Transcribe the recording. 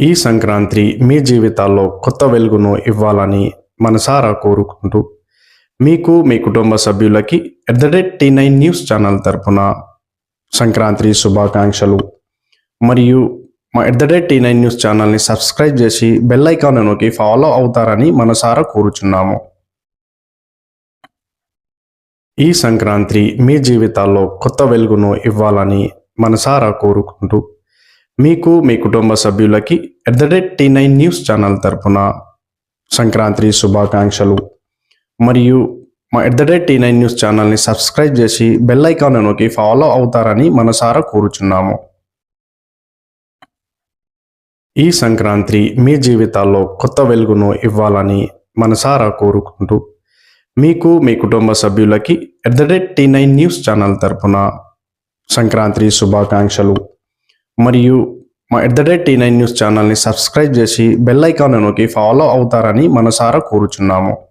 ఈ సంక్రాంతి మీ జీవితాల్లో కొత్త వెలుగును ఇవ్వాలని మనసారా కోరుకుంటూ మీకు మీ కుటుంబ సభ్యులకి @T9 న్యూస్ ఛానల్ తరపున సంక్రాంతి శుభాకాంక్షలు. మరియు మా @T9 న్యూస్ ఛానల్ని సబ్స్క్రైబ్ చేసి బెల్ ఐకాన్ నొక్కి ఫాలో అవుతారని మనసారా కోరుచున్నాము. ఈ సంక్రాంతి మీ జీవితాల్లో కొత్త వెలుగును ఇవ్వాలని మనసారా కోరుకుంటూ మీకు మీ కుటుంబ సభ్యులకి @T9 న్యూస్ ఛానల్ తరపున సంక్రాంతి శుభాకాంక్షలు. మరియు మా @T9 న్యూస్ ఛానల్ని సబ్స్క్రైబ్ చేసి బెల్ ఐకాన్ నొక్కి ఫాలో అవుతారని మనసారా కోరుచున్నాము. ఈ సంక్రాంతి మీ జీవితాల్లో కొత్త వెలుగును ఇవ్వాలని మనసారా కోరుకుంటూ మీకు మీ కుటుంబ సభ్యులకి @T9 న్యూస్ ఛానల్ తరపున సంక్రాంతి శుభాకాంక్షలు. మరియు మా @T9 న్యూస్ ఛానల్ని సబ్స్క్రైబ్ చేసి బెల్ ఐకాన్ నొక్కి ఫాలో అవుతారని మనసారా కోరుచున్నాము.